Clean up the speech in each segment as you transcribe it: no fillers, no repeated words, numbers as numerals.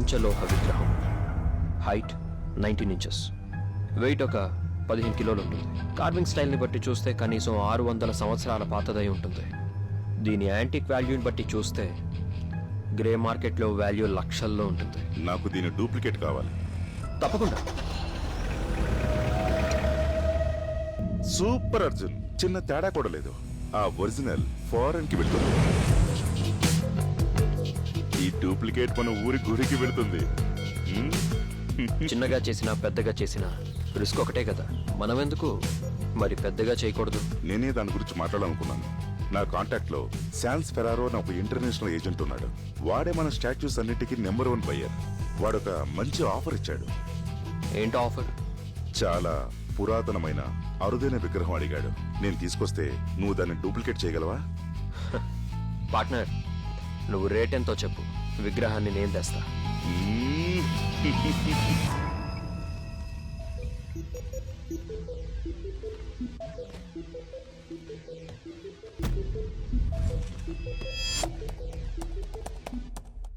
పంచలోహ విగ్రహం. Height 19 inches, wait ఒక 15 కిలోలు ఉంటుంది. కార్వింగ్ స్టైల్ని బట్టి చూస్తే కనీసం 600 సంవత్సరాల పాతదై ఉంటుంది. దీని యాంటిక్ వాల్యూని బట్టి చూస్తే గ్రే మార్కెట్లో వాల్యూ లక్షల్లో ఉంటుంది. నాకు దీని డూప్లికేట్ కావాలి. తప్పకుండా. సూపర్ అర్జున్, చిన్న తేడా కూడా లేదు. ఆ ఒరిజినల్ ఫారెన్ కి వెళ్తుంది, ఈ డూప్లికేట్ మన ఊరి గురికి వెళ్తుంది. చిన్నగా చేసినా పెద్దగా చేసినా రిస్క్ ఒకటే కదా. మనం ఎందుకు మరి పెద్దగా చేయకూడదు? నేనే దాని గురించి మాట్లాడాలనుకున్నాను. నా కాంటాక్ట్ లో శాన్స్ ఫెరారో అని ఒక ఇంటర్నేషనల్ ఏజెంట్ ఉన్నాడు. వాడే మన స్టాచ్యూస్ అన్నిటికీ నెంబర్ 1 బయ్యర్. వాడొక మంచి ఆఫర్ ఇచ్చాడు. ఏంటో ఆఫర్? చాలా పురాతనమైన అరుదైన విగ్రహం అడిగాడు. నేను తీసుకొస్తే నువ్వు దాన్ని డూప్లికేట్ చేయగలవా? పార్ట్నర్, నువ్వు రేట్ ఎంతో చెప్పు, విగ్రహాన్ని నేను తెస్తా.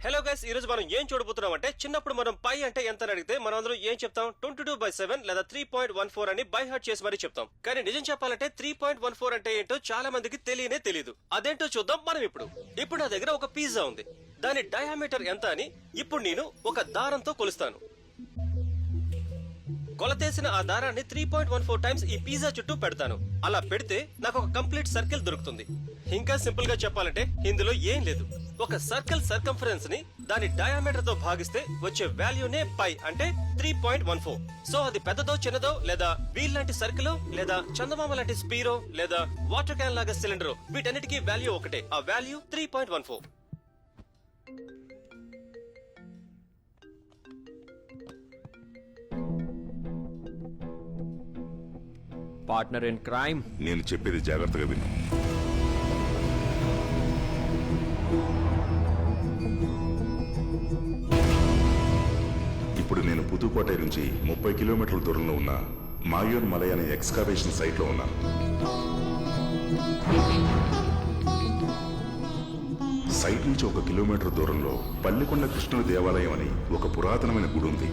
హలో గైస్, ఈ రోజు మనం ఏం చూడబోతున్నాం అంటే, చిన్నప్పుడు మనం పై అంటే ఎంత అని అడిగితే మనం అందరం ఏం చెప్తాం? 22/7 లేదా 3.14 అని బై హార్ట్ చేసి మరీ చెప్తాం. కానీ నిజం చెప్పాలంటే 3.14 అంటే ఏంటో చాలా మందికి తెలియదు. అదేంటో చూద్దాం మనం ఇప్పుడు నా దగ్గర ఒక పిజ్జా ఉంది. దాని డయామీటర్ ఎంత అని ఇప్పుడు నేను ఒక దారంతో కొలుస్తాను. కొలతేసిన ఆ దారాన్ని 3.14 టైమ్స్ ఈ పిజ్జా చుట్టూ పెడతాను. అలా పెడితే నాకు ఒక కంప్లీట్ సర్కిల్ దొరుకుతుంది. ఇంకా సింపుల్ గా చెప్పాలంటే ఇందులో ఏం లేదు. ఒక సర్కిల్ సర్కంఫరెన్స్ ని దాని డయామీటర్ తో భాగిస్తే వచ్చే వాల్యూనే పై అంటే 3.14. సో అది పెద్దదో చిన్నదో లేదా వీల్ లాంటి సర్కిల్ లేదా చందమామ లాంటి స్పీరో లేదా వాటర్ క్యాన్ లాగా సిలిండర్, వీటన్నిటికీ వాల్యూ ఒకటే. ఆ వాల్యూ 3.14. పార్ట్నర్ ఇన్ క్రైమ్, నేను చెప్పేది జాగ్రత్తగా విను. ఇప్పుడు నేను పుదుకోటై నుంచి 30 కిలోమీటర్ల దూరంలో ఉన్న మాయోన్ మలై అనే ఎక్స్కవేషన్ సైట్ లో ఉన్నాను. సైట్ నుంచి 1 కిలోమీటర్ దూరంలో పల్లికొండ కృష్ణుడి దేవాలయం అని ఒక పురాతనమైన గుడి ఉంది.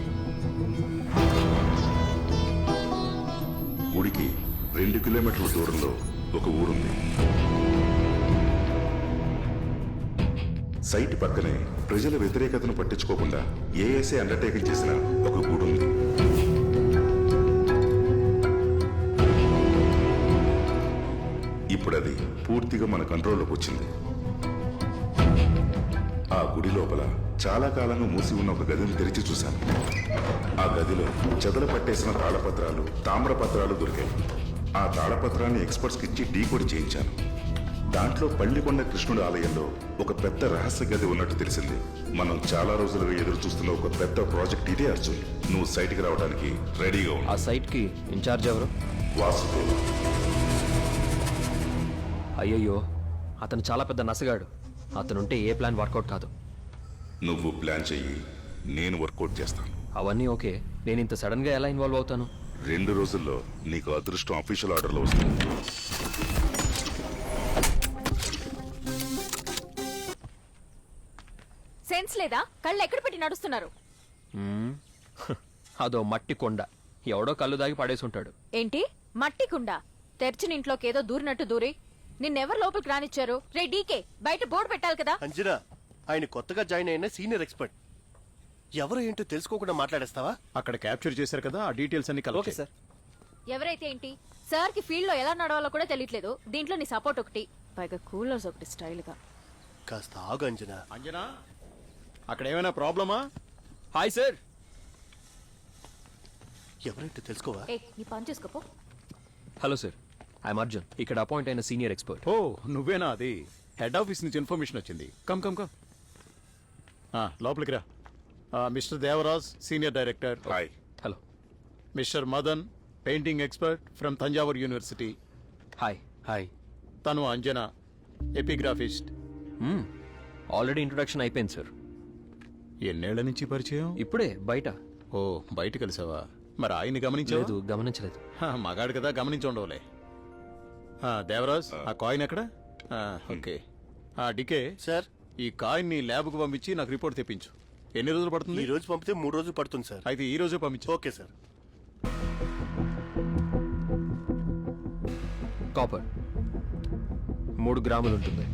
గుడికి 2 కిలోమీటర్ల దూరంలో ఒక ఊరుంది. సైట్ పక్కనే ప్రజల వ్యతిరేకతను పట్టించుకోకుండా ఏఎస్ఏ అండర్టేకింగ్ చేసిన ఒక గుడి ఉంది. ఇప్పుడు అది పూర్తిగా మన కంట్రోల్లోకి వచ్చింది. ఆ గుడి లోపల చాలా కాలంగా మూసి ఉన్న ఒక గదిని తెరిచి చూశాను. ఆ గదిలో చెదలు పట్టేసిన తాళపత్రాలు, తామ్రపత్రాలు దొరికాయి. ఆ తాళపత్రాన్ని ఎక్స్పర్ట్స్ కి ఇచ్చి డీకోడ్ చేయించాను. దాంట్లో పల్లికొండ కృష్ణుడి ఆలయంలో ఒక పెద్ద రహస్య గది ఉన్నట్టు తెలిసింది. మనం చాలా రోజులుగా ఎదురు చూస్తున్న ఒక పెద్ద ప్రాజెక్ట్ ఇదే అర్జున్. నువ్వు సైట్ కి రావడానికి రెడీగా ఆ సైట్ కి ఇన్ఛార్జ్ ఎవరు? వాసుదేవ్. అయ్యయ్యో, అతను చాలా పెద్ద నసగాడు. అతనుంటే ఏ ప్లాన్ వర్కౌట్ కాదు. నువ్వు ప్లాన్ చెయ్యి, నేను వర్కౌట్ చేస్తాను. అవన్నీ ఓకే, నేను ఇంత సడన్ గా ఎలా ఇన్వాల్వ్ అవుతాను? 2 రోజుల్లో నీకు అదృష్టం అఫీషియల్ ఆర్డర్లో వస్తుంది. సెన్స్ లేదా? కళ్ళు ఎక్కడ పెట్టి నడుస్తున్నారు? అదో మట్టి కొండ, ఎవడో కళ్ళు దాగి పడేసి ఉంటాడు. ఏంటి మట్టి కుండ? తెరిచిన ఇంట్లోకి ఏదో దూరినట్టు దూరి నిన్నెవరు లోపలికి రానిచ్చారు? రే డీకే, బయట బోర్డు పెట్టాలి కదా. అంజనా, ఆయన కొత్తగా జాయిన్ అయిన సీనియర్ ఎక్స్పర్ట్. ఎవరు ఏంటో తెలుసుకోకుండా మాట్లాడేస్తావా? అక్కడ క్యాప్చర్ చేశారు కదా, ఆ డీటెయిల్స్ అన్ని కలెక్ట్ ఓకే సార్. ఎవరైతే ఏంటి, సార్ కి ఫీల్డ్ లో ఎలా నడవాలో కూడా తెలియట్లేదు. దీంట్లో నీ సపోర్ట్ ఒకటి, పైగా కూలర్స్ ఒకటి స్టైల్ గా. కాస్త ఆగు అంజనా. అంజనా, అక్కడ ఏమైనా ప్రాబ్లమా? Hi sir. ఎవరైతే తెలుసుకోవా? ఏ నీ పని చేసుకోపో. హలో సార్, ఐఎమ్ అర్జున్, ఇక్కడ అపాయింట్ అయిన సీనియర్ ఎక్స్పర్ట్. ఓ నువ్వేనా? అది హెడ్ ఆఫీస్ నుంచి ఇన్ఫర్మేషన్ వచ్చింది. కమ్ కమ్ కమ్, లోపలికి రా. Mister Devaraj, senior director. Hi. Hello. Mister Madan, painting expert from Thanjavur university. Hi. Hi. తను అంజనా, ఎపిగ్రాఫిస్ట్. ఆల్రెడీ ఇంట్రొడక్షన్ అయిపోయింది సార్. ఎన్నేళ్ల నుంచి పరిచయం? ఇప్పుడే బయట. ఓ బయట కలిసావా? మరి ఆయన్ని గమనించలేదు? లేదు, గమనించలేదు. మగాడు కదా, గమనించి ఉండవులే. దేవరాజ్, ఆ కాయిన్ ఎక్కడ? ఓకే. డికే సార్, ఈ కాయిన్ ని ల్యాబ్కు పంపించి నాకు రిపోర్ట్ తెప్పించు. ఎన్ని రోజులు పడుతుంది? ఈ రోజు పంపితే 3 రోజులు పడుతుంది సార్. అయితే ఈ రోజే పంపించు. Okay sir. కాపర్ 3 గ్రాములు ఉంటుంది.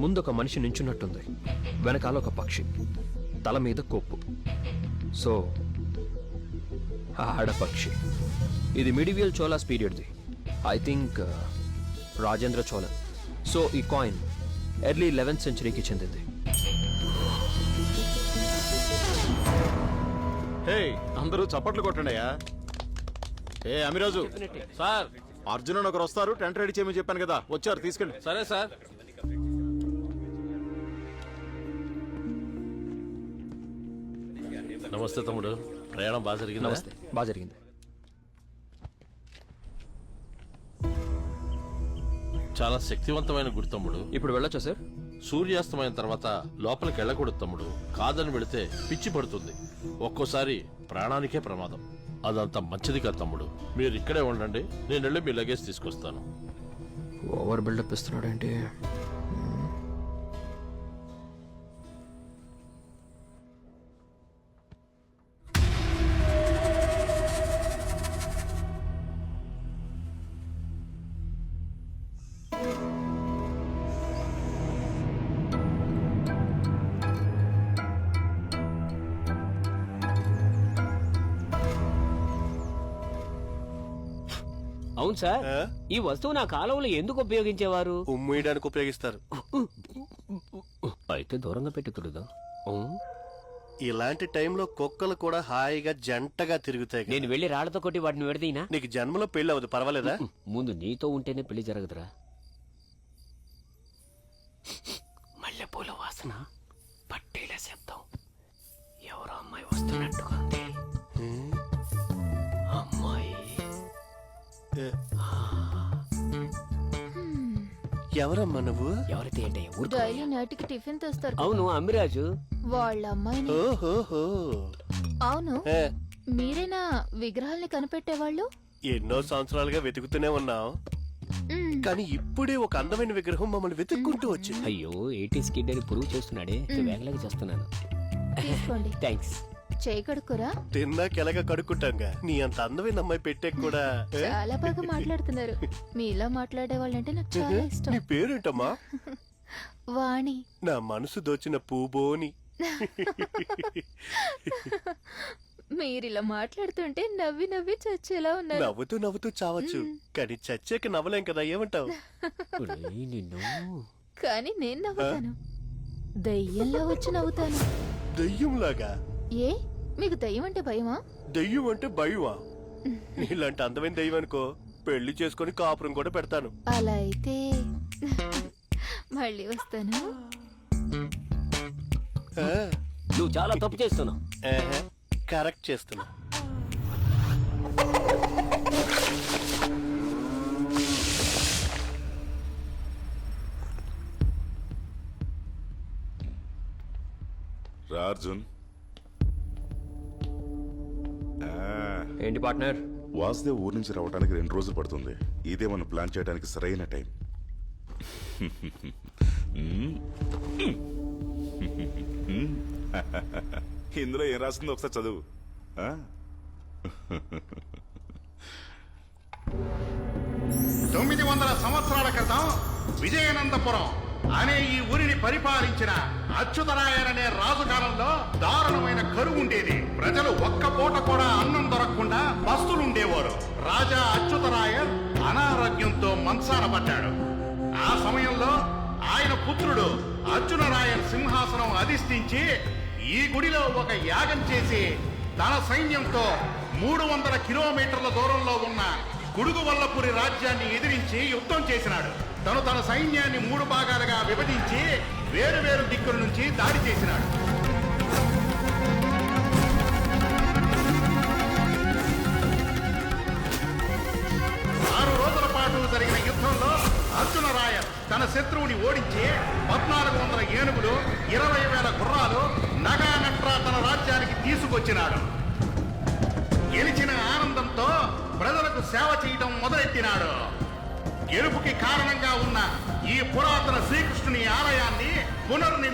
ముందు ఒక మనిషి నించున్నట్టుంది, వెనకాల ఒక పక్షి, తల మీద కొప్పు. సో ఆడపక్షి. ఇది మిడివియల్ చోలాస్ పీరియడ్ది. I think Rajendra Cholan. So ఈ కాయిన్ ఎర్లీ 11th సెంచరీకి చెందింది. హే, అందరూ చప్పట్లు కొట్టండియా. ఏ అమిరాజు సార్. అర్జున్ ఒకరు వస్తారు, టెంట్ రెడీ చేయమని చెప్పాను కదా, వచ్చారు, తీసుకెళ్ళి. సరే సార్. నమస్తే తమ్ముడు, ప్రయాణం బాగా జరిగింది. నమస్తే. బాగా జరిగింది. చాలా శక్తివంతమైన గుడి తమ్ముడు. ఇప్పుడు వెళ్ళొచ్చా సార్? సూర్యాస్తమైన తర్వాత లోపలికి వెళ్ళకూడదు తమ్ముడు. కాదని వెళితే పిచ్చి పడుతుంది, ఒక్కోసారి ప్రాణానికే ప్రమాదం. అదంతా మంచిది కాదు తమ్ముడు. మీరు ఇక్కడే ఉండండి, నేను వెళ్ళి మీ లగేజ్ తీసుకొస్తాను. ఓవర్ బిల్డప్ ఇస్తున్నాడేంటి? అవును సార్, ఆ? ఈ వస్తువు నా కాలంలో ఎందుకు ఉపయోగించేవారు? ఉమ్మేయడానికి ఉపయోగిస్తారు. అయితే దూరంగా పెట్టి తుడుదా. ఇలాంటి టైంలో కుక్కలు కూడా హాయిగా జంటగా తిరుగుతాయి కదా. నేను వెళ్లి రాళ్లతో కొట్టి వాటిని విడదీనా? నీకు జన్మలో పెళ్లి అవ్వదు, పర్వాలేదా? ముందు నీతో ఉంటేనే పెళ్లి జరగదురా. మల్లెపూల వాసన, పట్టీల శబ్దం, ఎవరో అమ్మాయి వస్తున్నట్టుగా ఉంది. అమ్మాయి ఎవరమ్మా నువ్వు? ఎవరైతే ఏంటి ఊరుకో. డైలీ నైట్కి టిఫిన్ తెస్తారు. అవును, అమ్మిరాజు. వాళ్ళ అమ్మాయిని. ఓహోహో. అవును, ఏ, మీరేనా విగ్రహాల్ని కనిపెట్టేవాళ్ళు? ఎన్నో సంవత్సరాలుగా వెతుకుతూనే ఉన్నాం, కానీ ఇప్పుడే ఒక అందమైన విగ్రహం మమ్మల్ని వెతుక్కుంటూ వచ్చింది. అయ్యో, 80s కిడ్ అని ప్రూవ్ చేస్తున్నాడే, వేగలాగా చేస్తున్నాను. తీసుకోండి. థ్యాంక్స్. చేయి కడుక్కురా. తిన్నాక ఎలాగ కడుక్కుంటాంగా. నీ అంత అందమైన అమ్మాయి పెట్టే కూడా. ఏ? చాలా బాగా మాట్లాడుతున్నారు. మీలా మాట్లాడే వాళ్ళంటే నాకు చాలా ఇష్టం. నీ పేరేంటమ్మా? వాణి. నా మనసు దోచిన పూబోని. మీరిలా మాట్లాడుతుంటే నవ్వి నవ్వి చచ్చేలా ఉన్నారు. నవ్వుతూ నవ్వుతూ చావచ్చు, కానీ చచ్చాక నవ్వలేం కదా. ఏమంటావు? ఒరేయ్, నిన్ను. కానీ నేను నవ్వుతాను, దయ్యంలా వచ్చి నవ్వుతాను. దెయ్యంలాగా? ఏ, మీకు దయ్యం అంటే భయమా? దెయ్యం అంటే భయమా? నీలాంటి అందమైన దెయ్యం అనుకో, పెళ్లి చేసుకుని కాపురం కూడా పెడతాను. అలా అయితే మళ్ళీ వస్తాను. ఆ, నువ్వు చాలా తప్పు చేస్తున్నావు. ఆహా, కరెక్ట్ చేస్తున్నా. రా అర్జున్. ఏంటి పార్ట్నర్? వాసుదేవ్ ఊరు నుంచి రావడానికి 2 రోజులు పడుతుంది. ఇదే మనం ప్లాన్ చేయడానికి సరైన టైం. ఇందులో ఏం రాస్తుందో ఒకసారి చదువు. ఆ? 900 సంవత్సరాల క్రితం విజయనందపురం అనే ఈ ఊరిని పరిపాలించిన అచ్యుతరాయరనే రాజు కాలంలో దారుణమైన కరువు ఉండేది. ప్రజలు ఒక్క పూట కూడా అన్నం దొరకకుండా పస్తులుండేవారు. రాజా అచ్యుతరాయర్ అనారోగ్యంతో మంచాన పడ్డాడు. ఆ సమయంలో ఆయన పుత్రుడు అర్జునరాయర్ సింహాసనం అధిష్ఠించి ఈ గుడిలో ఒక యాగం చేసి తన సైన్యంతో 300 కిలోమీటర్ల దూరంలో ఉన్న కుడుగువల్లపురి రాజ్యాన్ని ఎదిరించి యుద్ధం చేసినాడు. తన సైన్యాన్ని 3 భాగాలుగా విభజించి వేరు దిక్కుల నుంచి దాడి చేసినాడు. రోజుల పాటు జరిగిన యుద్ధంలో అర్జునరాయర్ తన శత్రువుని ఓడించి 1400 ఏనుగులు, 20,000 గుర్రాలు, నగా నట్రా తన రాజ్యానికి తీసుకొచ్చినాడు. గెలిచిన ఆనందంతో ప్రజలకు సేవ చేయడం మొదలెట్టినాడు. గెలుపుకి కారణంగా ఉన్న ఈ పురాతన శ్రీకృష్ణుని ఆలయాన్ని పునర్నిర్మి